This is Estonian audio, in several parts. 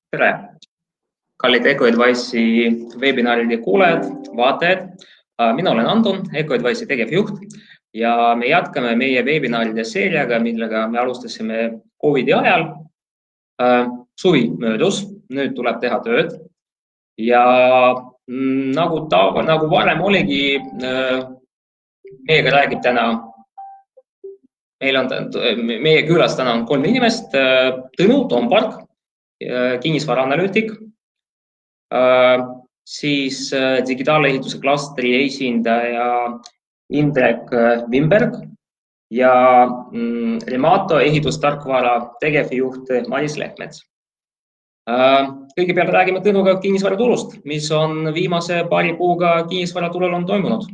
Tere, kallid EcoAdvice'i webinaride kuulajad, vaatajad. Mina olen Anton, EcoAdvice'i tegevjuht ja me jätkame meie webinaride seeriaga, millega me alustasime COVID-i ajal. Suvi möödus, nüüd tuleb teha tööd ja nagu varem oligi, meiega räägib täna, meie külas täna on 3 inimest, Tõnu Tompark, kinnisvaraanalüütik, siis digitaalehituse klastri esindaja Indrek Wimberg ja Remato ehitustarkvara tegevjuht Maris Lehtmets. Kõigepealt räägime Tõnuga kinnisvaraturust, mis on viimase paari kuuga kinnisvaraturul on toimunud.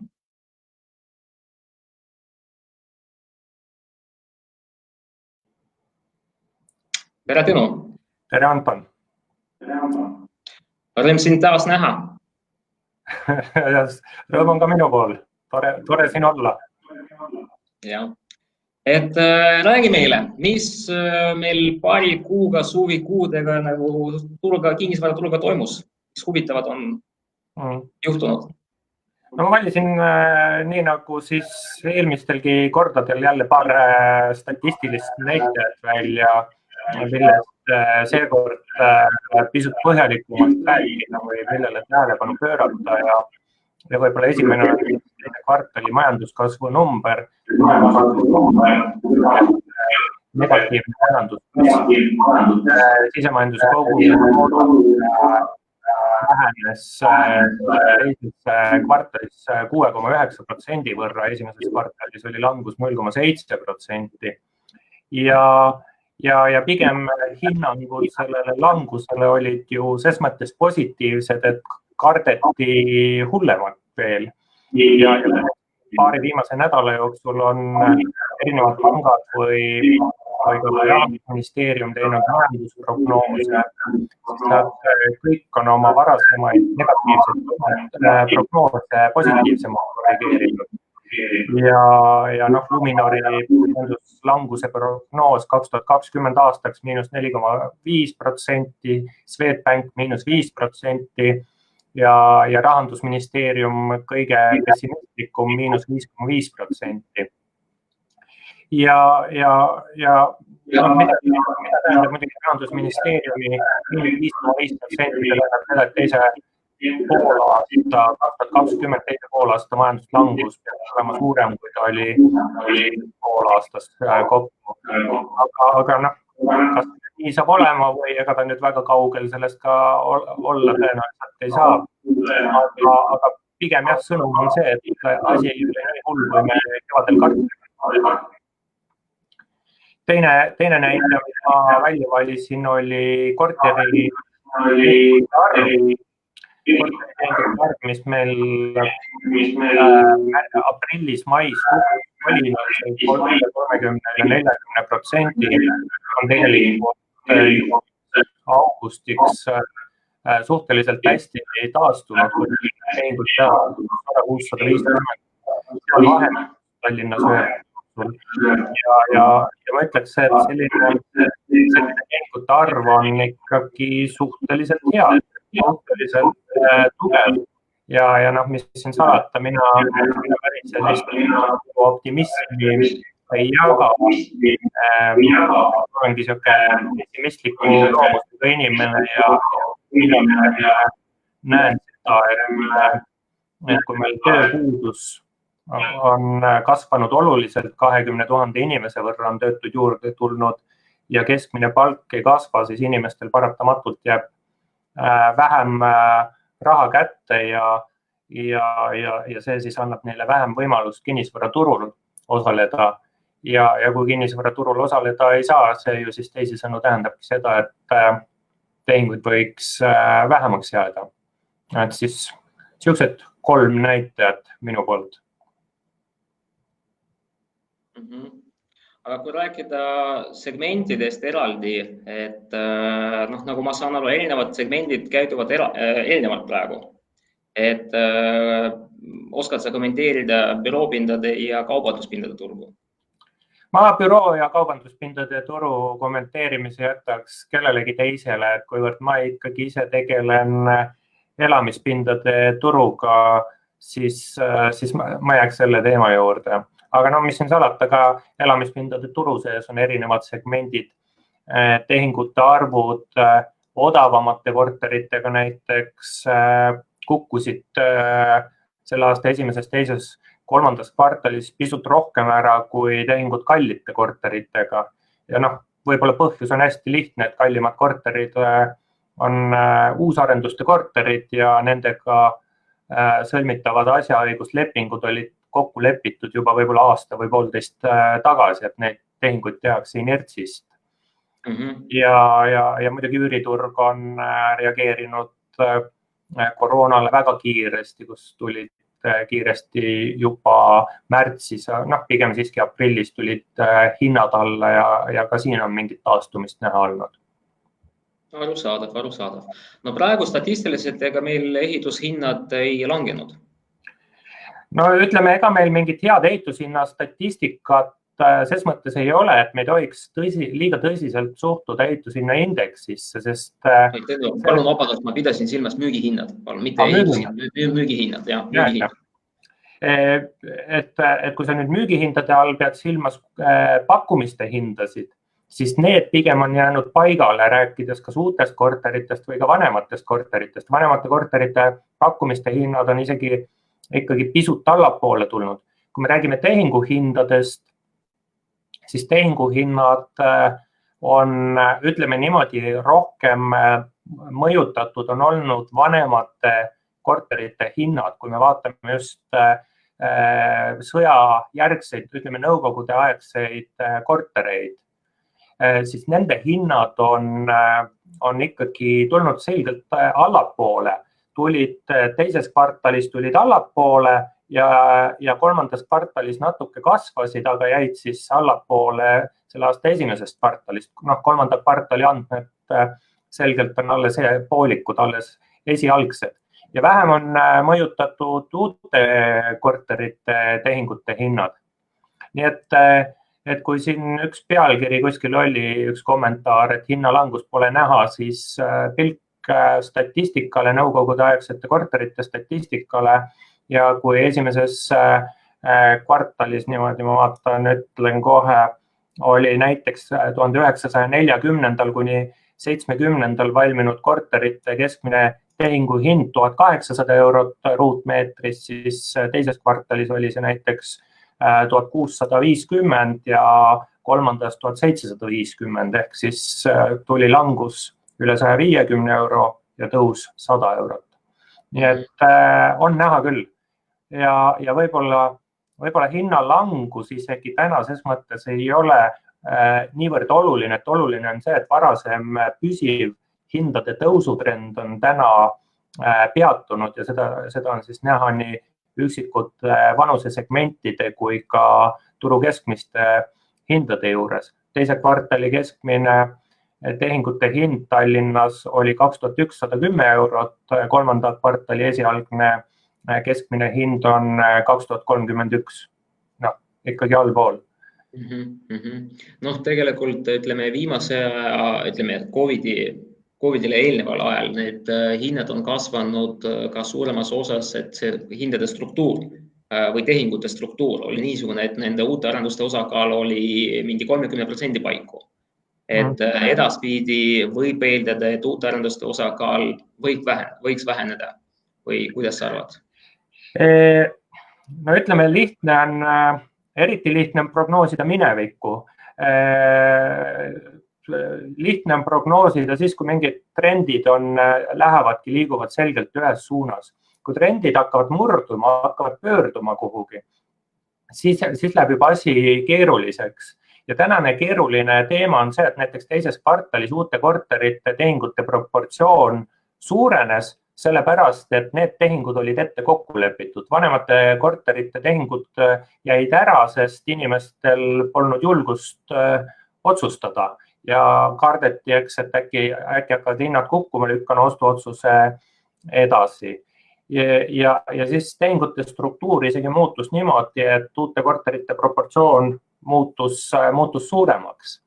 Tere, Tõnu! Tere, Anton! Rõõm sind taas näha. Rõõm on ka minu pool. Tore siin olla. Ja. Räägi meile, mis meil paari kuuga suvikuudega kinnisvaraturuga toimus? Mis huvitavad on juhtunud? No, ma valisin nii nagu siis eelmistelgi kordadel jälle paar statistilist näitajat välja, millest seekord pisut põhjalikumalt rääkida või millele tähelepanu pöörata ja võib-olla esimene kvartali majanduskasvu number, negatiivne majanduskasv, sisemajanduse vähenes teises kvartalis 6,9% võrra, esimeses kvartalis oli langus 0,7% ja pigem hinnangud sellele langusele olid ju ses mõttes positiivsed, et kardeti hullemat veel. Ja paari viimase nädala jooksul on erinevad pangad või Rahandusministeerium teinud majandusprognoose. Nad kõik on oma varasemaid negatiivseid prognoose positiivsemalt korrigeerinud. Ja Luminori languse prognoos 2020 aastaks -4,5%, Swedbank -5% ja Rahandusministeerium kõige pessimistlikum -5,5%. Ja mida tähendab muidugi Rahandusministeeriumi 5,5%, et teise poolaasta majanduslangus peaks olema suurem, kui ta oli poolaastas kokku. Aga kas nii saab olema või ega ta nüüd väga kaugel sellest ka olla tõenäoliselt ei saa. Aga pigem jah, sõnum on see, et asi ei ole nii hull, kui me kevadel kartsime. Teine näide, mis ma välja valisin, oli korteri mis meil aprillis-mais oli 30–40%, on tegelikult augustiks suhteliselt hästi taastunud, kui tehingud teha 650 Tallinnas ja ma ütleks, et selline tehingute arv on ikkagi suhteliselt hea, suhteliselt tugev ja mis siin salata, mina päris sellist optimismi ei jaga. Olengi siuke pessimistliku loomusega inimene ja näen seda, et kui meil tööpuudus on kasvanud oluliselt, 20 000 inimese võrra on töötud juurde tulnud ja keskmine palk ei kasva, siis inimestel paratamatult jääb vähem raha kätte ja see siis annab neile vähem võimalust kinnisvaraturul osaleda. Ja kui kinnisvaraturul osaleda ei saa, see ju siis teisisõnu tähendabki seda, et tehinguid võiks vähemaks jääda. Et siis siuksed 3 näitajat minu poolt. Aga kui rääkida segmentidest eraldi, et nagu ma saan aru, erinevad segmendid käituvad erinevalt praegu. Et oskad sa kommenteerida büroopindade ja kaubanduspindade turgu? Ma büroo ja kaubanduspindade turu kommenteerimise jätaks kellelegi teisele, et kuivõrd ma ikkagi ise tegelen elamispindade turuga, siis ma jääks selle teema juurde. Aga no mis siin salata, ka elamispindade turu sees on erinevad segmendid, tehingute arvud, odavamate korteritega näiteks kukkusid selle aasta esimeses, teises, kolmandas kvartalis pisut rohkem ära kui tehingud kallite korteritega. Ja võib-olla põhjus on hästi lihtne, et kallimad korterid on uusarenduste korterid ja nendega sõlmitavad asjaõiguslepingud olid kokku lepitud juba võib-olla aasta või poolteist tagasi, et neid tehinguid tehakse inertsist. Ja muidugi üüriturg on reageerinud koroonale väga kiiresti, kus tulid kiiresti juba märtsis, pigem siiski aprillis tulid hinnad alla ja ka siin on mingit taastumist näha olnud. Arusaadav. No praegu statistiliselt ega meil ehitushinnad ei langenud. No ütleme, ega meil mingit head ehitushinna statistikat ses mõttes ei ole, et me ei tohiks liiga tõsiselt suhtuda ehitushinna indeksisse, sest... Palun vabandust, ma pidasin silmas müügihinnad, palun, mitte müügihinnad. Et kui sa nüüd müügihindade all pead silmas pakkumiste hindasid, siis need pigem on jäänud paigale, rääkides kas uutest korteritest või ka vanematest korteritest. Vanemate korterite pakkumiste hinnad on ikkagi pisut allapoole tulnud. Kui me räägime tehinguhindadest, siis tehinguhinnad on, ütleme niimoodi, rohkem mõjutatud on olnud vanemate korterite hinnad, kui me vaatame just sõjajärgseid, ütleme nõukogude aegseid kortereid, siis nende hinnad on ikkagi tulnud selgelt allapoole. Teises kvartalis tulid allapoole ja kolmandas kvartalis natuke kasvasid, aga jäid siis allapoole selle aasta esimesest kvartalist. Kolmanda kvartali andmed selgelt on alles poolikud, alles esialgsed. Ja vähem on mõjutatud uute korterite tehingute hinnad. Nii et kui siin üks pealkiri kuskil oli, üks kommentaar, et hinnalangus pole näha, siis pilk statistikale, nõukogude aegsete korterite statistikale ja kui esimeses kvartalis, niimoodi ma vaatan, ütlen kohe, oli näiteks 1940. kuni 70. valminud korterite keskmine tehinguhind 1800 eurot ruutmeetris, siis teises kvartalis oli see näiteks 1650 ja kolmandas 1750, ehk siis tuli langus üle 150 euro ja tõus 100 eurot. Nii et on näha küll. Ja võib-olla hinnalangus isegi tänases mõttes ei ole niivõrd oluline, et oluline on see, et varasem püsiv hindade tõusutrend on täna peatunud ja seda on siis näha nii üksikute vanusesegmentide kui ka turu keskmiste hindade juures. Teise kvartali keskmine tehingute hind Tallinnas oli 2110 eurot, kolmanda kvartali esialgne keskmine hind on 2031. Ikkagi allpool. Tegelikult ütleme viimase, COVIDile eelneval ajal need hinnad on kasvanud ka suuremas osas, et see hindade struktuur või tehingute struktuur oli niisugune, et nende uute arenduste osakaal oli mingi 30% paiku. Et edaspidi võib eeldada, et uute arenduste osakaal võiks väheneda või kuidas sa arvad? No ütleme, eriti lihtne on prognoosida minevikku. Lihtne on prognoosida siis, kui mingid trendid lähevadki, liiguvad selgelt ühes suunas. Kui trendid hakkavad murduma, hakkavad pöörduma kuhugi, siis läheb juba asi keeruliseks. Ja tänane keeruline teema on see, et näiteks teises kvartalis uute korterite tehingute proportsioon suurenes, sellepärast, et need tehingud olid ette kokku lepitud. Vanemate korterite tehingud jäid ära, sest inimestel polnud julgust otsustada ja kardeti, et äkki hakkavad hinnad kukkuma, lükkana ostuotsuse edasi. Ja siis tehingute struktuur isegi muutus niimoodi, et uute korterite proportsioon muutus suuremaks.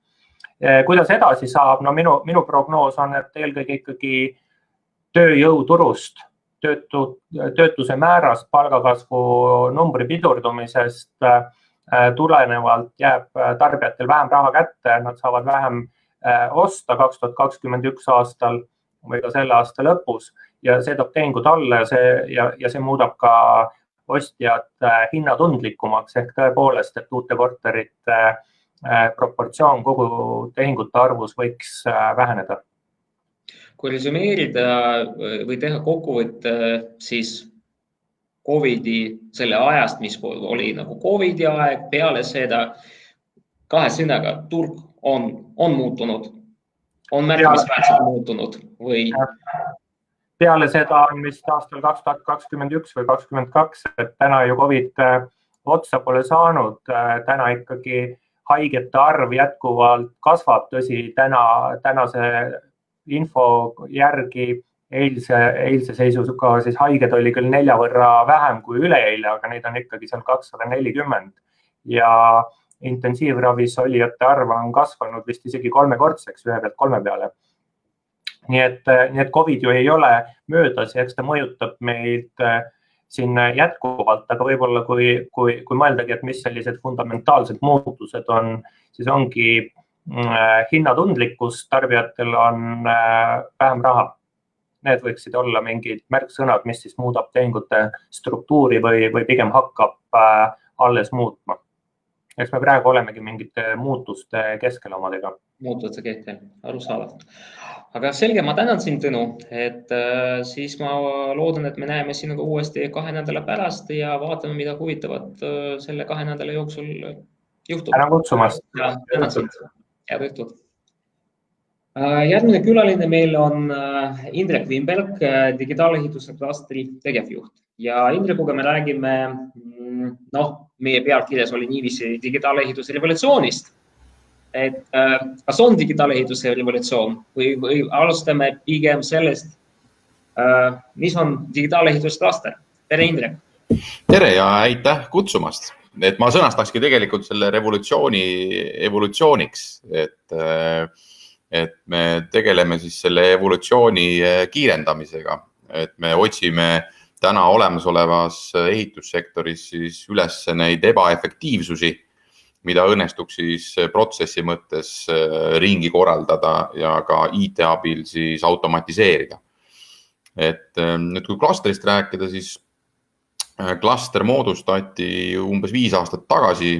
Kuidas edasi saab? No minu prognoos on, et eelkõige ikkagi tööjõuturust, töötuse määrast, palgakasvu numbri pidurdumisest tulenevalt jääb tarbijatel vähem raha kätte, nad saavad vähem osta 2021 aastal või ka selle aasta lõpus ja see toob tehingud alla ja see muudab ka ostjad hinnatundlikumaks ehk tõepoolest, et uute korterite proportsioon kogu tehingute arvus võiks väheneda. Kui resümeerida või teha kokkuvõtte siis Covidi selle ajast, mis oli nagu Covidi aeg, peale seda kahe sõnaga turg on muutunud, on märkimisväärselt muutunud või? Peale seda on vist aastal 2021 või 2022, et täna ju Covid otsa pole saanud, täna ikkagi haigete arv jätkuvalt kasvab, tõsi, tänase info järgi eilse seisuga siis haiged oli küll 4 võrra vähem kui üleeile, aga neid on ikkagi seal 240 ja intensiivravis olijate arv on kasvanud vist isegi 3-kordseks, 1 pealt 3 peale. Nii et Covid ju ei ole möödas ja eks ta mõjutab meid siin jätkuvalt, aga võib-olla kui mõeldagi, et mis sellised fundamentaalsed muutused on, siis ongi hinnatundlikkus, tarbijatel on vähem raha. Need võiksid olla mingid märksõnad, mis siis muudab tehingute struktuuri või pigem hakkab alles muutma. Eks me praegu olemegi mingite muutuste keskel omadega. Muutuste keskel, arusaadav. Aga selge, ma tänan sind, Tõnu, et siis ma loodan, et me näeme sinuga uuesti 2 nädala pärast ja vaatame, mida huvitavat selle 2 nädala jooksul juhtub. Tänan kutsumast. Tänan sind. Head õhtut. Järgmine külaline meil on Indrek Wimberg, digitaalehituse klastri tegevjuht. Ja Indrekuga me räägime, meie pealkirjas oli niiviisi digitaalehituse revolutsioonist. Et kas on digitaalehituse revolutsioon või alustame pigem sellest, mis on digitaalehituse klaster? Tere, Indrek! Tere ja aitäh kutsumast! Et ma sõnastakski tegelikult selle revolutsiooni evolutsiooniks, et me tegeleme siis selle evolutsiooni kiirendamisega, et me otsime täna olemasolevas ehitussektoris siis üles neid ebaefektiivsusi, mida õnnestuks siis protsessi mõttes ringi korraldada ja ka IT abil siis automatiseerida. Et nüüd kui klastrist rääkida, siis klaster moodustati umbes 5 aastat tagasi.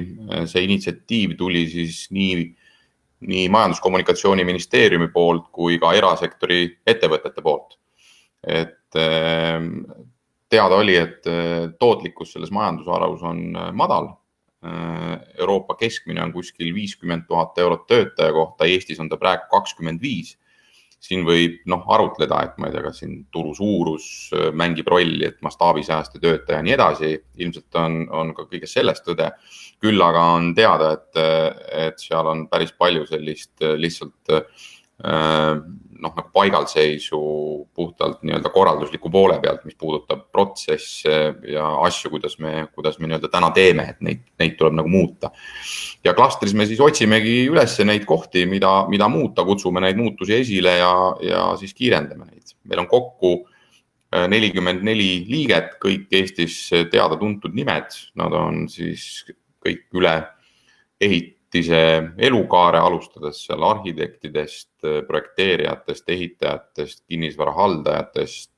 See initsiatiiv tuli siis nii Majandus-Kommunikatsiooniministeeriumi poolt kui ka erasektori ettevõtete poolt. Et teada oli, et tootlikkus selles majandusharus on madal. Euroopa keskmine on kuskil 50 000 eurot töötaja kohta, Eestis on ta praegu 25. Siin võib arutleda, et ma ei tea, kas siin turu suurus mängib rolli, et mastaabisääste töötaja ja nii edasi. Ilmselt on ka kõigest sellest tõde. Küll aga on teada, et seal on päris palju sellist lihtsalt nagu paigalseisu puhtalt nii-öelda korraldusliku poole pealt, mis puudutab protsesse ja asju, kuidas me nii-öelda täna teeme, et neid tuleb nagu muuta. Ja klastris me siis otsimegi üles neid kohti, mida muuta, kutsume neid muutusi esile ja siis kiirendame neid. Meil on kokku 44 liiget, kõik Eestis teada tuntud nimed. Nad on siis kõik üle ehitise elukaare, alustades seal arhitektidest, projekteerijatest, ehitajatest, kinnisvara haldajatest,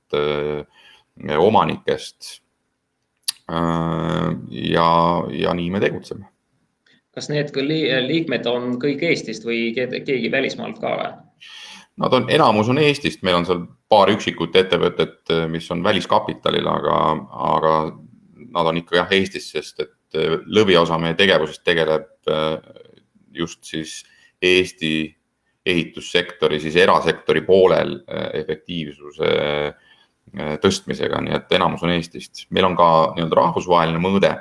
omanikest ja nii me tegutseme. Kas need liikmed on kõik Eestist või keegi välismaalt ka? Enamus on Eestist, meil on seal paar üksikut ettevõtet, mis on väliskapitalil, aga nad on ikka Eestis, sest et lõviosa meie tegevusest tegeleb just siis Eesti ehitussektori, siis erasektori poolel efektiivsuse tõstmisega, nii et enamus on Eestist. Meil on ka nii-öelda rahvusvaheline mõõde,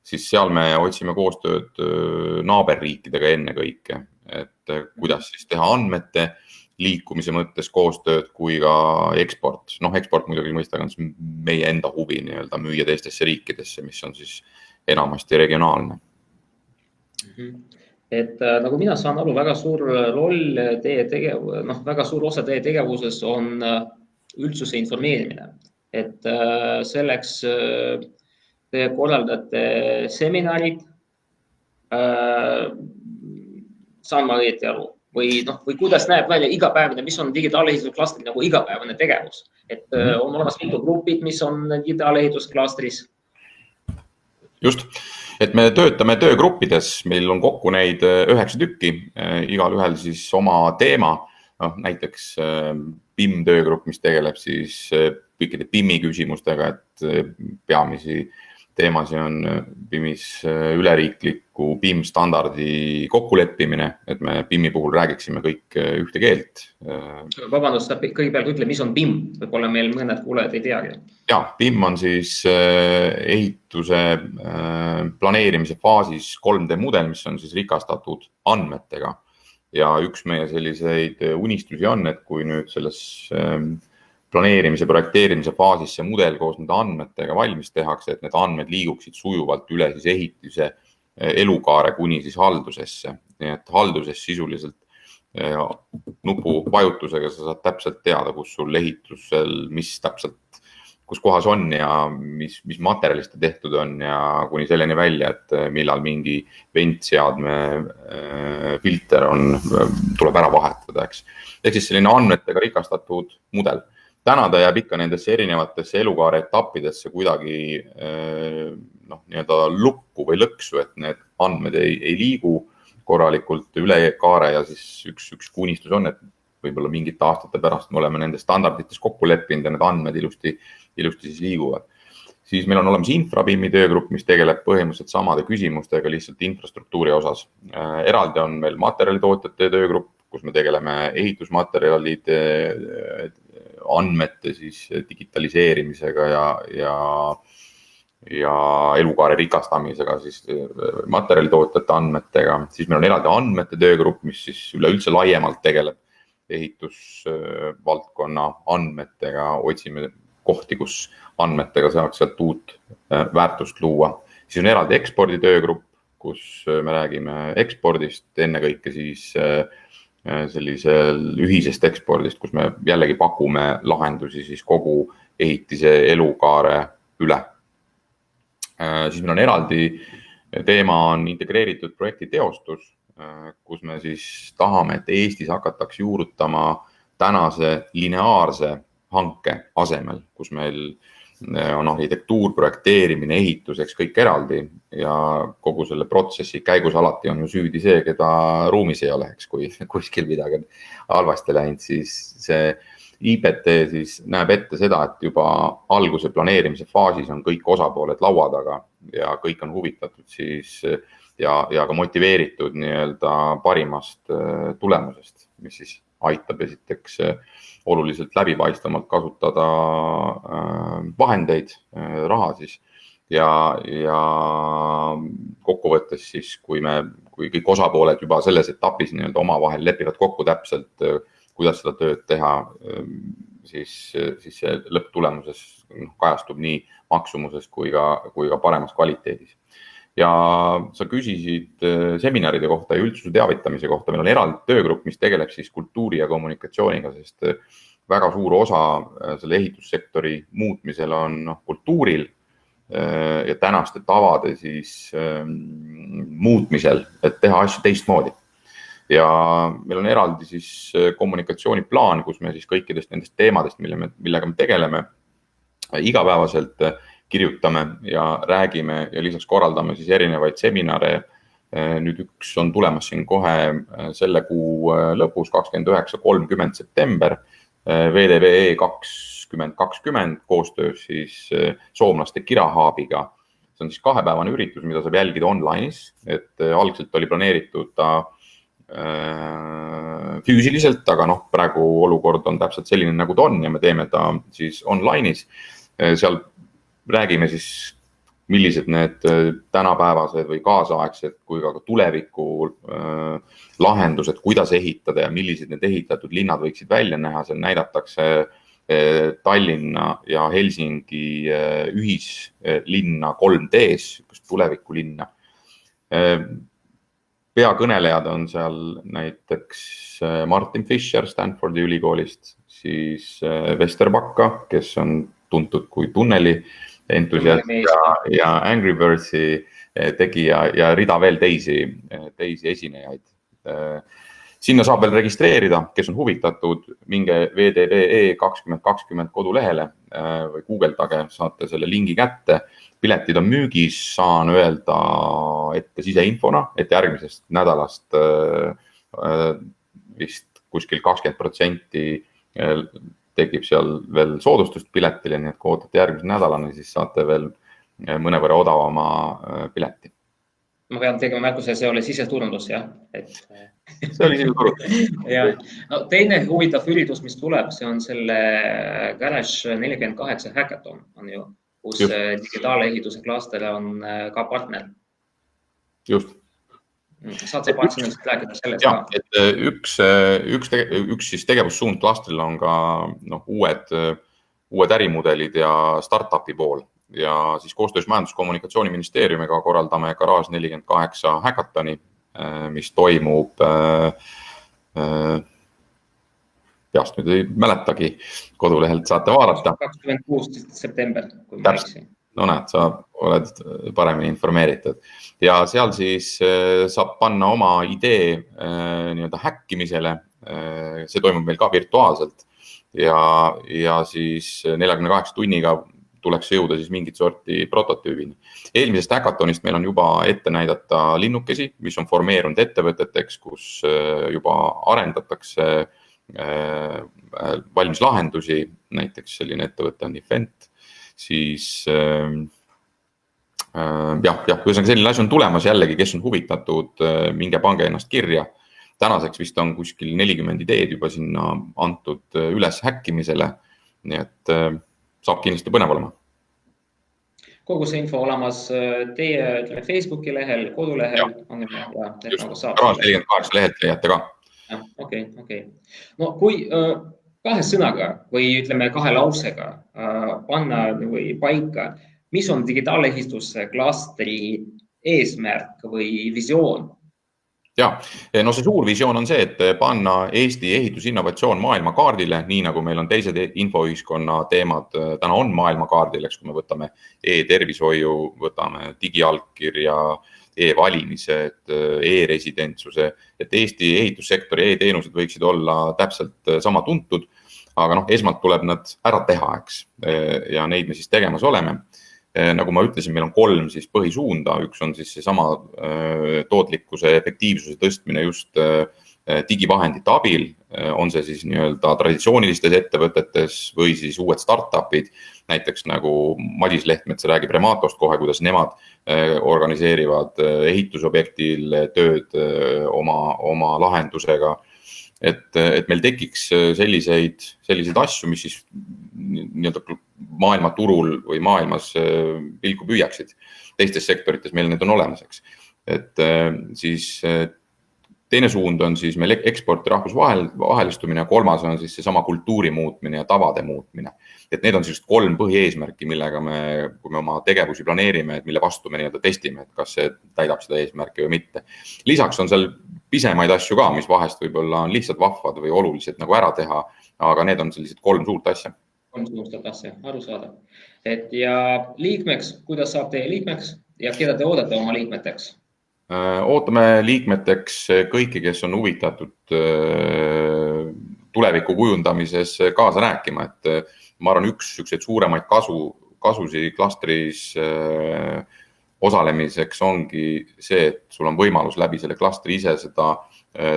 siis seal me otsime koostööd naaberriikidega enne kõike, et kuidas siis teha andmete liikumise mõttes koostööd kui ka eksport. Eksport muidugi mõistagi on meie enda huvi nii-öelda müüa teistesse riikidesse, mis on siis enamasti regionaalne. Et nagu mina saan aru, väga suur roll väga suur osa teie tegevuses on üldsuse informeerimine. Et selleks te korraldate seminarid, saan ma õieti aru? Või kuidas näeb välja igapäevane, mis on digitaalehitusklastri nagu igapäevane tegevus? Et on olemas mitu grupid, mis on digitaalehitusklastris? Just, et me töötame töögruppides, meil on kokku neid 9 tükki, igal ühel siis oma teema, näiteks BIM töögrupp, mis tegeleb siis kõikide BIM-i küsimustega, et peamisi teemasid on BIM-is üleriikliku BIM standardi kokkuleppimine, et me BIM-i puhul räägiksime kõik ühte keelt. Vabandust, kõigepealt ütle, mis on BIM? Võib-olla meil mõned kuulajad ei teagi. Ja, BIM on siis ehituse planeerimise faasis 3D mudel, mis on siis rikastatud andmetega. Ja üks meie selliseid unistusi on, et kui nüüd selles planeerimise, projekteerimise faasis see mudel koos nende andmetega valmis tehakse, et need andmed liiguksid sujuvalt üle siis ehituse elukaare kuni siis haldusesse. Nii et halduses sisuliselt nupu vajutusega sa saad täpselt teada, kus sul ehitusel, mis täpselt, kus kohas on ja mis materjalist tehtud on ja kuni selleni välja, et millal mingi ventseadme filter tuleb ära vahetada, eks. Ehk siis selline andmetega rikastatud mudel. Täna ta jääb ikka nendesse erinevatesse elukaare etappidesse kuidagi nii-öelda lukku või lõksu, et need andmed ei liigu korralikult üle kaare ja siis üks unistus on, et võib-olla mingite aastate pärast me oleme nendes standardites kokku leppinud ja need andmed ilusti siis liiguvad. Siis meil on olemas InfraBIM-i töögrupp, mis tegeleb põhimõtteliselt samade küsimustega lihtsalt infrastruktuuri osas. Eraldi on meil materjalitootjate töögrupp, kus me tegeleme ehitusmaterjalide andmete siis digitaliseerimisega ja elukaare rikastamisega siis materjalitootjate andmetega. Siis meil on eraldi andmete töögrupp, mis siis üleüldse laiemalt tegeleb ehitusvaldkonna andmetega, otsime kohti, kus andmetega saaks sealt uut väärtust luua. Siis on eraldi eksporditöögrupp, kus me räägime ekspordist, ennekõike siis sellisel ühisest ekspordist, kus me jällegi pakume lahendusi siis kogu ehitise elukaare üle. Siis meil on eraldi teema on integreeritud projekti teostus, kus me siis tahame, et Eestis hakataks juurutama tänase lineaarse hanke asemel, kus meil on arhitektuur, projekteerimine, ehituseks kõik eraldi ja kogu selle protsessi käigus alati on ju süüdi see, keda ruumis ei ole, eks, kui kuskil midagi on halvasti läinud, siis see IPT siis näeb ette seda, et juba alguse planeerimise faasis on kõik osapooled laua taga ja kõik on huvitatud siis ja ka motiveeritud nii-öelda parimast tulemusest, mis siis aitab esiteks oluliselt läbipaistvamalt kasutada vahendeid, raha siis ja kokkuvõttes siis, kui kõik osapooled juba selles etapis nii-öelda omavahel lepivad kokku täpselt, kuidas seda tööd teha, siis see lõpptulemuses kajastub nii maksumuses kui ka paremas kvaliteedis. Ja sa küsisid seminaride kohta ja üldsuse teavitamise kohta. Meil on eraldi töögrupp, mis tegeleb siis kultuuri ja kommunikatsiooniga, sest väga suur osa selle ehitussektori muutmisel on kultuuril ja tänaste tavade siis muutmisel, et teha asju teistmoodi. Ja meil on eraldi siis kommunikatsiooniplaan, kus me siis kõikidest nendest teemadest, millega me tegeleme, igapäevaselt kirjutame ja räägime ja lisaks korraldame siis erinevaid seminare. Nüüd üks on tulemas siin kohe selle kuu lõpus, 29-30 september, VDVE 2020 koostöös siis soomlaste Kirahaabiga. See on siis 2-päevane üritus, mida saab jälgida online'is, et algselt oli planeeritud ta füüsiliselt, aga praegu olukord on täpselt selline, nagu ta on ja me teeme ta siis online'is. Seal räägime siis, millised need tänapäevased või kaasaegsed kui ka tuleviku lahendused, kuidas ehitada ja millised need ehitatud linnad võiksid välja näha. Seal näidatakse Tallinna ja Helsingi ühislinna 3D's, tuleviku linna. peakõnelejad on seal näiteks Martin Fischer Stanfordi ülikoolist, siis Vesterbacka, kes on tuntud kui tunneli entusiast ja Angry Birdsi tegija ja rida veel teisi esinejaid. Sinna saab veel registreerida, kes on huvitatud, minge VDVE 2020 kodulehele või guugeldage, saate selle lingi kätte. Piletid on müügis, saan öelda ette siseinfona, et järgmisest nädalast vist kuskil 20% tekib seal veel soodustust piletile, nii et kui ootate järgmise nädalani, siis saate veel mõnevõrra odavama pileti. Ma pean tegema märkuse, see oli siseturundus, jah? See oli siseturundus. No, teine huvitav üritus, mis tuleb, see on selle Garage 48 hackathon, on ju, kus digitaalehituse klaster on ka partner. Just. Saad see paar sõnast rääkida sellest ka? Üks siis tegevussuund klastril on ka uued ärimudelid ja startupi pool. Ja siis koostöös Majandus-Kommunikatsiooniministeeriumiga korraldame Garage 48 hackathoni, mis toimub, peast nüüd ei mäletagi, kodulehelt saate vaadata. 26. september, kui ma eksi. No näed, sa oled paremini informeeritud. Ja seal siis saab panna oma idee nii-öelda häkkimisele. See toimub meil ka virtuaalselt ja siis 48 tunniga tuleks jõuda siis mingit sorti prototüübini. Eelmisest hackathonist meil on juba ette näidata linnukesi, mis on formeerunud ettevõteteks, kus juba arendatakse valmis lahendusi, näiteks selline ettevõte on Event, siis ühesõnaga selline asi on tulemas jällegi, kes on huvitatud, minge pange ennast kirja. Tänaseks vist on kuskil 40 ideed juba sinna antud üles häkkimisele, nii et saab kindlasti põnev olema. Kogu see info olemas teie Facebooki lehel, kodulehel. Just, Garage 48 lehelt leiate ka. Okei. No kui kahe sõnaga või ütleme kahe lausega panna või paika, mis on digitaalehituse klastri eesmärk või visioon? Ja, no see suur visioon on see, et panna Eesti ehitusinnovatsioon maailmakaardile, nii nagu meil on teised infoühiskonna teemad täna on maailmakaardil, kui me võtame e-tervishoiu, võtame digiallkirja, e-valimised, e-residentsuse, et Eesti ehitussektori e-teenused võiksid olla täpselt sama tuntud, aga esmalt tuleb nad ära teha, eks, ja neid me siis tegemas oleme. Nagu ma ütlesin, meil on 3 siis põhisuunda, üks on siis seesama tootlikkuse efektiivsuse tõstmine just digivahendite abil, on see siis nii-öelda traditsioonilistes ettevõtetes või siis uued startupid, näiteks nagu Madis Lehtmets räägib Rematost kohe, kuidas nemad organiseerivad ehitusobjektil tööd oma lahendusega, et meil tekiks selliseid asju, mis siis nii-öelda maailmaturul või maailmas pilku püüaksid. Teistes sektorites meil need on olemas, eks. Et siis teine suund on siis meil eksporti rahvusvahelistumine ja 3. on siis seesama kultuuri muutmine ja tavade muutmine. Et need on siis 3 põhieesmärki, millega kui me oma tegevusi planeerime, et mille vastu me nii-öelda testime, et kas see täidab seda eesmärki või mitte. Lisaks on seal pisemaid asju ka, mis vahest võib-olla on lihtsalt vahvad või olulised nagu ära teha, aga need on sellised 3 suurt asja. 3 suurt asja, aru saada. Et ja liikmeks, kuidas saab teie liikmeks ja keda te oodate oma liikmeteks? Ootame liikmeteks kõiki, kes on huvitatud tuleviku kujundamises kaasa rääkima, et ma arvan, üks suuremaid kasusi klastris osalemiseks ongi see, et sul on võimalus läbi selle klastri ise seda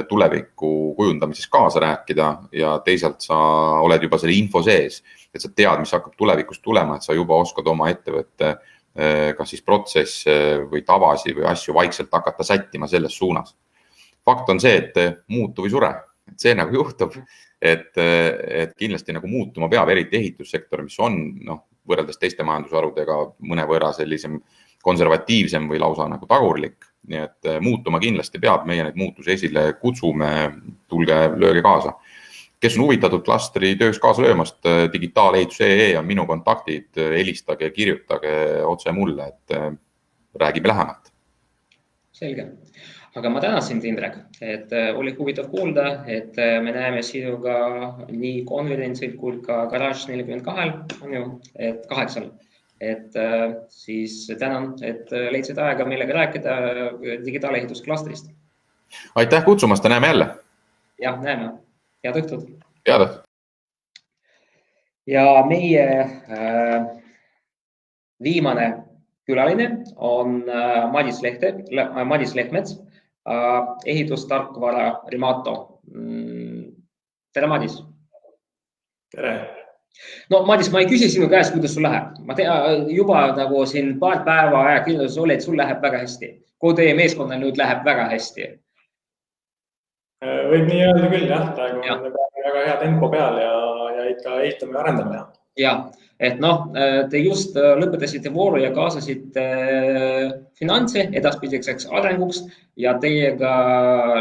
tuleviku kujundamises kaasa rääkida ja teisalt sa oled juba selle info sees, et sa tead, mis hakkab tulevikus tulema, et sa juba oskad oma ettevõtte kas siis protsesse või tavasi või asju vaikselt hakata sättima selles suunas. Fakt on see, et muutu või sure, et see nagu juhtub, et kindlasti nagu muutuma peab, eriti ehitussektor, mis on võrreldes teiste majandusharudega mõnevõrra sellisem konservatiivsem või lausa nagu tagurlik, nii et muutuma kindlasti peab, meie neid muutusi esile kutsume, tulge lööge kaasa. Kes on huvitatud klastri töös kaasa löömast, digitaalehitus.ee on minu kontaktid, helistage, kirjutage otse mulle, et räägime lähemalt. Selge. Aga ma tänan sind, Indrek, et oli huvitav kuulda, et me näeme sinuga nii konverentsil kui ka Garage 42, on ju, et 8. Et siis tänan, et leidsid aega millega rääkida digitaalehitusklustrist. Aitäh kutsumast ja näeme jälle. Jah, näeme. Head õhtut. Head õhtut. Ja meie viimane külaline on Madis Lehtmets, ehitustarkvara Remato. Tere, Madis. Tere. No, Madis, ma ei küsi sinu käest, kuidas sul läheb. Ma juba nagu siin paar päeva ajakirjanduses oli, et sul läheb väga hästi. Kui teie meeskonnal nüüd läheb väga hästi. Võib nii öelda küll, jah. Praegu on väga hea tempo peal ja ikka ehitame ja arendame. Ja, et noh, te just lõpetasite vooru ja kaasasite finantse edaspidiseks arenguks ja teiega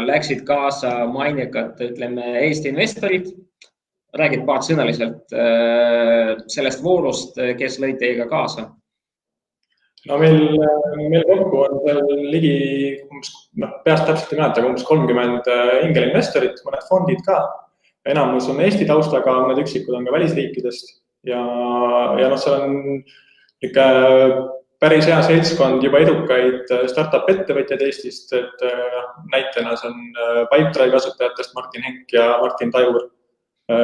läksid kaasa mainekad, ütleme, Eesti investorid. Räägid paarsõnaliselt sellest voorust, kes lõid teiega kaasa? No meil kokku on seal ligi, peast täpselt ei mäleta, aga umbes 30 ingelinvestorit, mõned fondid ka. Enamus on Eesti taustaga, mõned üksikud on ka välisriikidest ja seal on ikka päris hea seltskond juba edukaid startup ettevõtjaid Eestist, et näitena see on Pipedrive asutajatest Martin Henk ja Martin Tajur,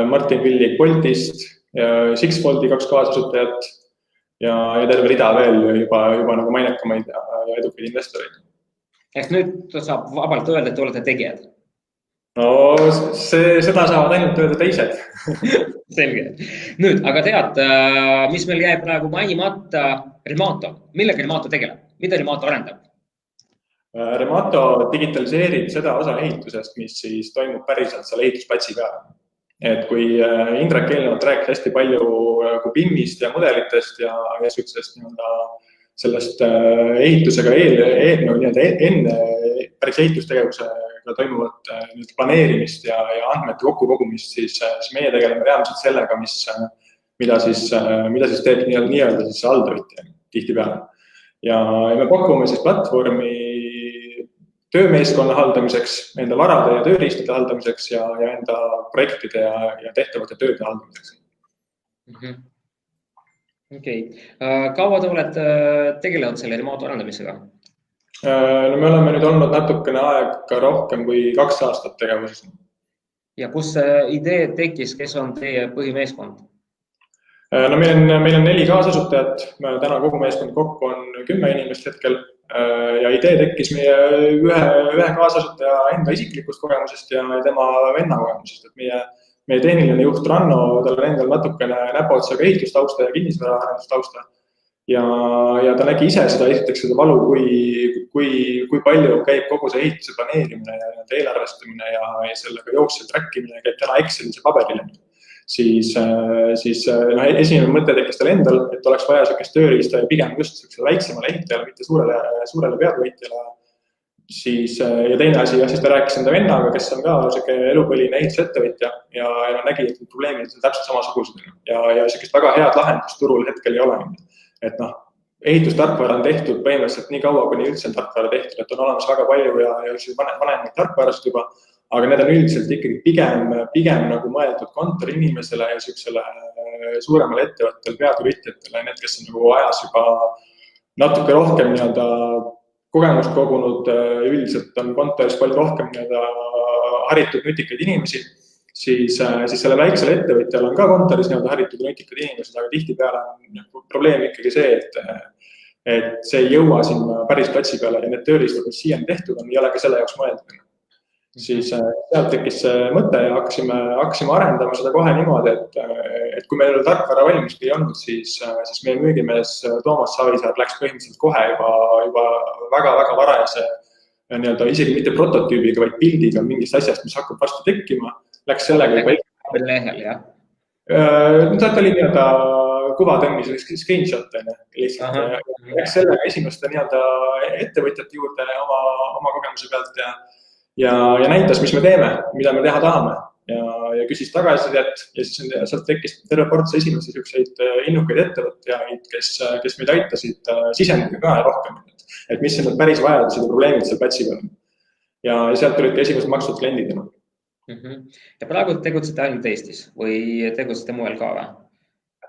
Martin Villig Boltist, Sixfoldi 2 kaasasutajat ja terve rida veel juba nagu mainekamaid ja edukaid investoreid. Ehk nüüd saab vabalt öelda, et te olete tegijad? No seda saavad ainult öelda teised. Selge. Nüüd, aga tead, mis meil jäi praegu mainimata? Remato. Millega Remato tegeleb? Mida Remato arendab? Remato digitaliseerib seda osa ehitusest, mis siis toimub päriselt seal ehitusplatsi peal. Et kui Indrek eelnevalt rääkis hästi palju BIM-ist ja mudelitest ja sellest ehitusega enne päris ehitustegevusega toimuvat planeerimist ja andmete kokkukogumist, siis meie tegeleme reaalselt sellega, mida siis teeb nii-öelda alltöötaja tihtipeale. Ja me pakume siis platvormi töömeeskonna haldamiseks, enda varade ja tööriistade haldamiseks ja enda projektide ja tehtavate tööde haldamiseks. Okei. Kaua te olete tegelenud selle Remato arendamisega? No me oleme nüüd olnud natukene aega rohkem kui 2 aastat tegevuses. Ja kus see idee tekkis, kes on teie põhimeeskond? No meil on 4 kaasasutajat, täna kogu meeskond kokku on 10 inimest hetkel ja idee tekkis meie ühe kaasasutaja enda isiklikust kogemusest ja tema venna kogemusest, et meie tehniline juht Ranno, tal on endal natukene näpuotsaga ehitustausta ja kinnisvaraarendustausta ja ta nägi ise esiteks seda valu, kui palju käib kogu see ehituse planeerimine ja eelarvestamine ja sellega jooksev trackimine käib täna Excelis ja paberile. Siis esimene mõte tekkis tal endal, et oleks vaja sellist tööriista ja pigem just väiksemale ehitajale, mitte suurele peadvõitjale. Ja teine asi, siis ta rääkis enda vennaga, kes on ka elupõline ehitusettevõtja ja nägi, et probleemid on täpselt samasugused ja sellist väga head lahendust turul hetkel ei ole. Et ehitustarkvara on tehtud põhimõtteliselt nii kaua, kuni üldse on tarkvara tehtud, et on olemas väga palju ja vanemaid tarkvarast juba, aga need on üldiselt ikkagi pigem nagu mõeldud kontoriinimesele ja sellisele suuremale ettevõttele, peatööritjatele, need, kes on nagu ajas juba natuke rohkem kogemust kogunud, üldiselt on kontoris palju rohkem haritud nutikaid inimesi, siis selle väiksele ettevõtjale on ka kontoris haritud nutikad inimesed, aga tihtipeale on probleem ikkagi see, et see ei jõua sinna päris platsi peale ja need tööriistad, mis siiani tehtud on, ei ole ka selle jaoks mõeldud. Siis sealt tekkis see mõte ja hakkasime arendama seda kohe niimoodi, et kui meil tarkvara valmiski ei olnud, siis meie müügimees Toomas Savisaar läks põhimõtteliselt kohe juba väga varajase, isegi mitte prototüübiga, vaid pildiga mingist asjast, mis hakkab varsti tekkima, läks sellega juba lehel, jah? Ta oli kuvatõmmis screenshot, lihtsalt läks sellega esimeste ettevõtjate juurde oma kogemuse pealt ja näitas, mis me teeme, mida me teha tahame ja küsis tagasisidet ja siis sealt tekkis terve ports esimesi selliseid innukaid ettevõtjaid, kes meid aitasid sisendada ka rohkem, et mis on need päris vajadused ja probleemid seal platsi peal. ja sealt tulid ka esimesed makstud kliendid. Ja praegu tegutsete ainult Eestis või tegutsete mujal ka või?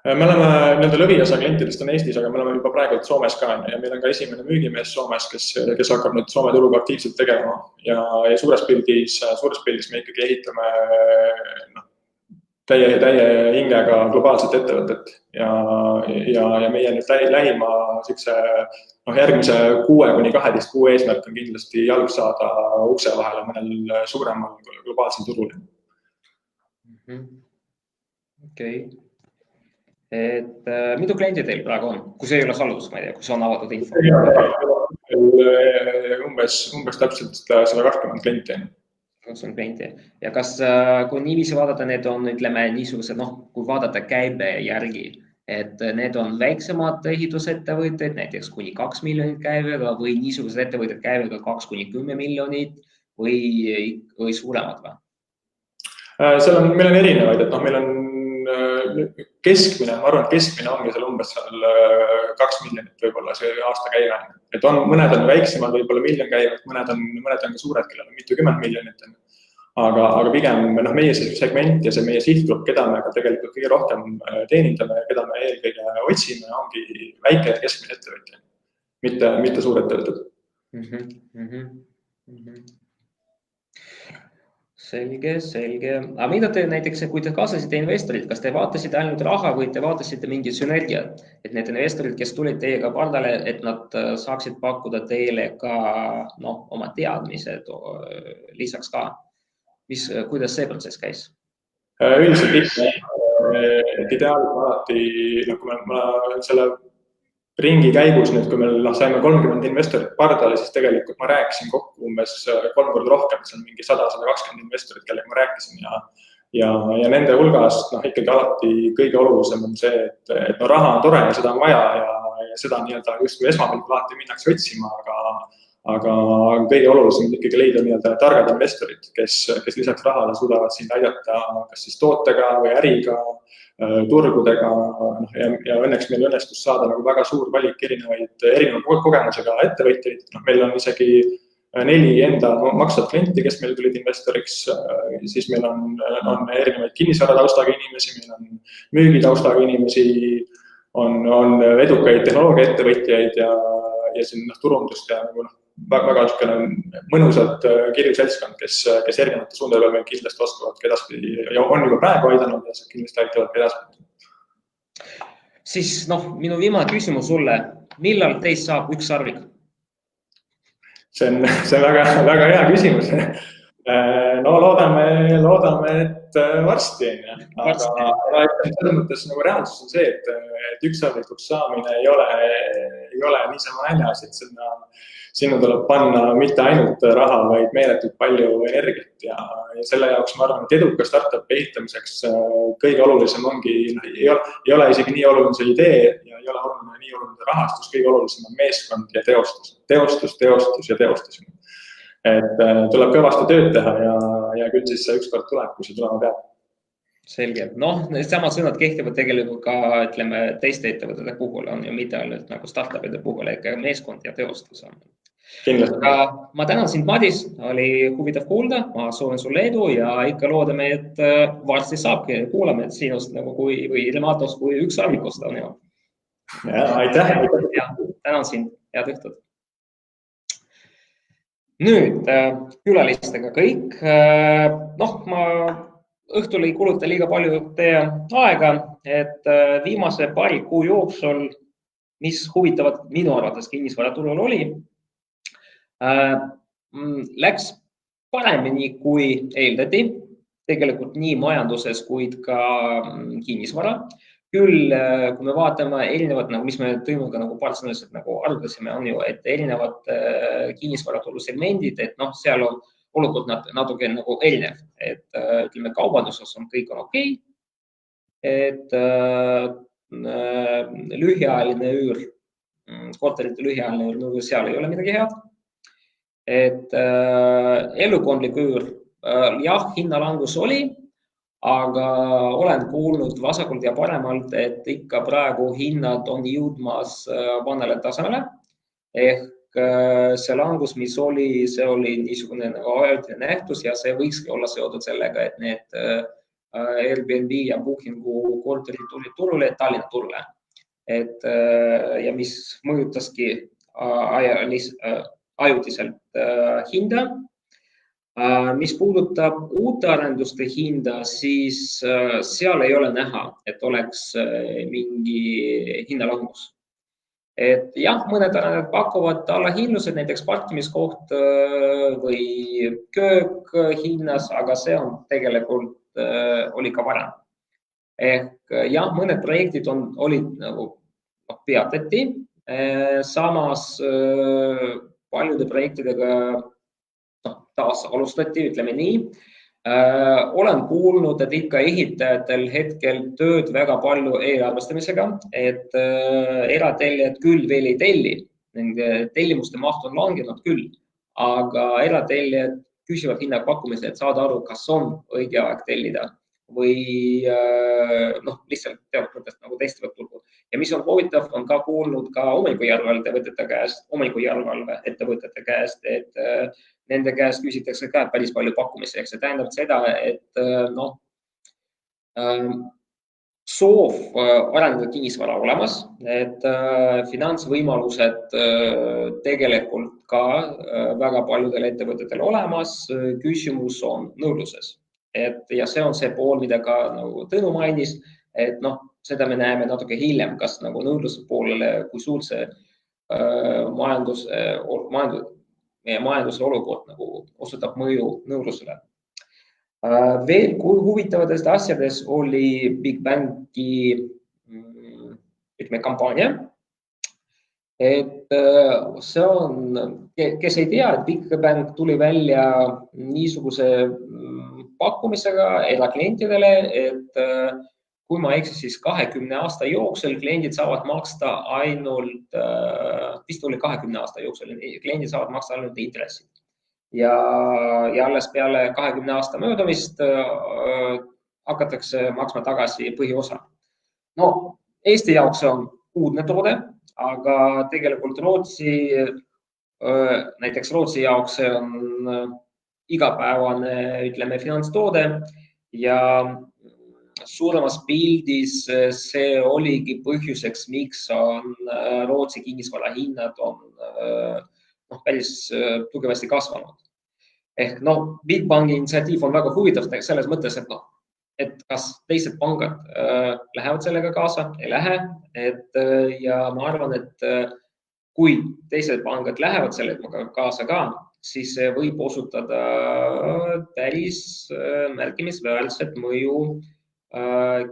Me oleme, nende lõviosa klientidest on Eestis, aga me oleme juba praegu Soomes ka ja meil on ka esimene müügimees Soomes, kes hakkab nüüd Soome turuga aktiivselt tegelema ja suures pildis me ikkagi ehitame täie hingega globaalset ettevõtet ja meie nüüd lähima järgmise 6–12 kuu eesmärk on kindlasti jalg saada ukse vahele mõnel suuremal globaalsel turul. Okei. Mitu klienti teil praegu on? Kui see ei ole saladus, ma ei tea, kui see on avatud info. Umbes täpselt 120 klienti. 120 klienti. Ja kas, kui niiviisi vaadata, need on, ütleme, niisugused, kui vaadata käibe järgi, et need on väiksemad ehitusettevõtted, näiteks kuni 2 miljonit käivega või niisugused ettevõtted käivega 2–10 miljonit või suuremad või? Meil on erinevaid, et meil on keskmine, ma arvan, et keskmine ongi seal umbes 2 miljonit võib-olla see aasta käive. Et mõned on väiksemad, võib-olla miljon käivad, mõned on ka suured, kellel on mitukümmend miljonit. Aga pigem meie segment ja see meie sihtgrupp, keda me ka tegelikult kõige rohkem teenindame ja keda me eelkõige otsime, ongi väike ja keskmine ettevõtja, mitte suur ettevõtted. Selge. Aga mida te näiteks, kui te kaasasite investorid, kas te vaatasite ainult raha või te vaatasite mingit sünergiat, et need investorid, kes tulid teiega pardale, et nad saaksid pakkuda teile ka oma teadmised lisaks ka? Kuidas see protsess käis? Üldiselt ideaalis alati, kui ma selle ringi käigus nüüd, kui meil saime 30 investorit pardale, siis tegelikult ma rääkisin kokku umbes 3 korda rohkem, see on mingi 100–120 investorit, kellega ma rääkisin ja nende hulgas ikkagi alati kõige olulisem on see, et raha on tore ja seda on vaja ja seda justkui esmapilgul alati minnakse otsima, aga kõige olulisem on ikkagi leida targad investorid, kes lisaks rahale suudavad sind aidata kas siis tootega või äriga, turgudega ja õnneks meil õnnestus saada väga suur valik erineva kogemusega ettevõtjaid. Meil on isegi 4 enda maksvat klienti, kes meil tulid investoriks, siis meil on erinevaid kinnisvara taustaga inimesi, meil on müügitaustaga inimesi, on edukaid tehnoloogiaettevõtjaid ja siin turundust ja väga mõnusalt kirju seltskond, kes erinevate suundade peal meil kindlasti oskavad edaspidi ja on juba praegu aidanud ja kindlasti aitavad edaspidi. Siis minu viimane küsimus sulle, millal teist saab ükssarvik? See on väga hea küsimus. Loodame, et varsti. Aga selles mõttes reaalsus on see, et ükssarvikuks saamine ei ole niisama näljas, et sinna tuleb panna mitte ainult raha, vaid meeletult palju energiat ja selle jaoks ma arvan, et eduka startupi ehitamiseks kõige olulisem ongi, ei ole isegi nii oluline see idee ja ei ole nii oluline rahastus, kõige olulisem on meeskond ja teostus. Et tuleb kõvasti tööd teha ja küll siis see ükskord tuleb, kui see tulema peab. Selge. Samad sõnad kehtivad tegelikult ka, ütleme, teiste ettevõtete puhul on ju mitte ainult startupide puhul, ega meeskond ja teostus on. Ma tänan sind, Madis, oli huvitav kuulda, ma soovin sulle edu ja ikka loodame, et varsti saabki, kuulame sinust või Ilmatos kui ükssarvikust on ju. Aitäh! Tänan sind, head õhtut! Nüüd külalistega kõik. Ma õhtul ei kuluta liiga palju teie aega, et viimase paari kuu jooksul, mis huvitavad minu arvates kinnisvaraturul oli, läks paremini kui eeldati, tegelikult nii majanduses kui ka kinnisvara. Küll, kui me vaatame erinevad, mis me tõime ka partneriliselt arvutasime, on ju, et erinevad kinnisvaraturu segmendid, et seal on olukord natuke erinev, et ütleme, kaubanduses on kõik on okei, et lühiajaline üür, korterite lühiajaline üür, seal ei ole midagi head, et elukondlik üür, jah, hinnalangus oli, aga olen kuulnud vasakult ja paremalt, et ikka praegu hinnad on jõudmas vanale tasemele. Ehk see langus, mis oli, see oli niisugune nagu ajutine nähtus ja see võikski olla seotud sellega, et need Airbnb ja Bookingu korterid tulid turule, Tallinna turule. Ja mis mõjutaski ajutiselt hinda. Mis puudutab uute arenduste hinda, siis seal ei ole näha, et oleks mingi hinnalangus. Et jah, mõned arendajad pakuvad allahinnused, näiteks parkimiskoht või köök hinnas, aga see on tegelikult oli ka varem. Ehk jah, mõned projektid olid nagu peatati, samas paljude projektidega taas alustati, ütleme nii. Olen kuulnud, et ikka ehitajatel hetkel tööd väga palju eelarvestamisega, et eratellijad küll veel ei telli, nende tellimuste maht on langenud küll, aga eratellijad küsivad hinnapakkumise, et saada aru, kas on õige aeg tellida või lihtsalt teatud mõttes nagu testivad turgu. Ja mis on huvitav, on ka kuulnud ka omanikujarvalve ettevõtete käest, et nende käest küsitakse ka päris palju pakkumisi. See tähendab seda, et soov arendada kinnisvara olemas, et finantsvõimalused tegelikult ka väga paljudel ettevõtetel olemas, küsimus on nõudluses. Ja see on see pool, mida ka nagu Tõnu mainis, et seda me näeme natuke hiljem, kas nagu nõudluse poolele, kui suur see meie majanduse olukord nagu osutab mõju nõudlusele. Veel huvitavatest asjades oli Big Banki kampaania. Et see on, kes ei tea, et Big Bank tuli välja niisuguse pakkumisega eraklientidele, et kui ma eksin, siis 20 aasta jooksul kliendid saavad maksta ainult, vist oli 20 aasta jooksul, kliendid saavad maksta ainult intressid. Ja alles peale 20 aasta möödumist hakatakse maksma tagasi põhiosa. Eesti jaoks on uudne toode, aga tegelikult näiteks Rootsi jaoks see on igapäevane, ütleme, finantstoode ja suuremas pildis see oligi põhjuseks, miks on Rootsi kinnisvara hinnad on päris tugevasti kasvanud. Ehk Big Banki initsiatiiv on väga huvitav selles mõttes, et kas teised pangad lähevad sellega kaasa, ei lähe. Ja ma arvan, et kui teised pangad lähevad sellega kaasa ka, siis võib osutada päris märkimisväärset mõju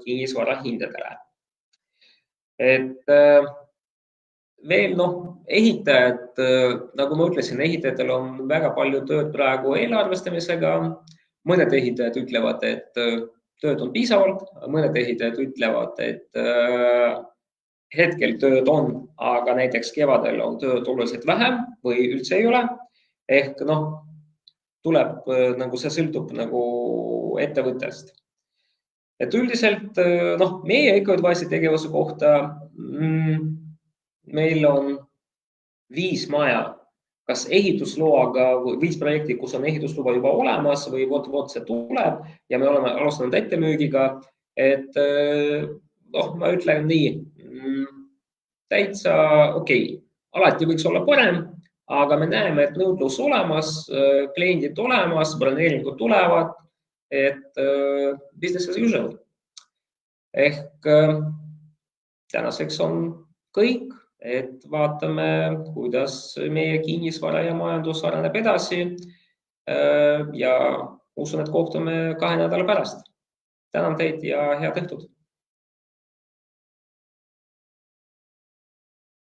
kinnisvara hindadele. Et veel ehitajad, nagu ma ütlesin, ehitajatel on väga palju tööd praegu eelarvestamisega. Mõned ehitajad ütlevad, et tööd on piisavalt, mõned ehitajad ütlevad, et hetkel tööd on, aga näiteks kevadel on tööd oluliselt vähem või üldse ei ole. Ehk tuleb, see sõltub ettevõttest. Et üldiselt meie EcoAdvice'i tegevuse kohta meil on 5 maja, kas ehitusloaga või 5 projekti, kus on ehitusluba juba olemas või vot see tuleb ja me oleme alustanud ettemüügiga, et ma ütlen nii, täitsa okei. Alati võiks olla parem, aga me näeme, et nõudlus olemas, kliendid olemas, broneeringud tulevad, et business as usual. Ehk tänaseks on kõik, et vaatame, kuidas meie kinnisvara ja majandus areneb edasi ja usun, et kohtume 2 nädala pärast. Tänan teid ja head õhtut!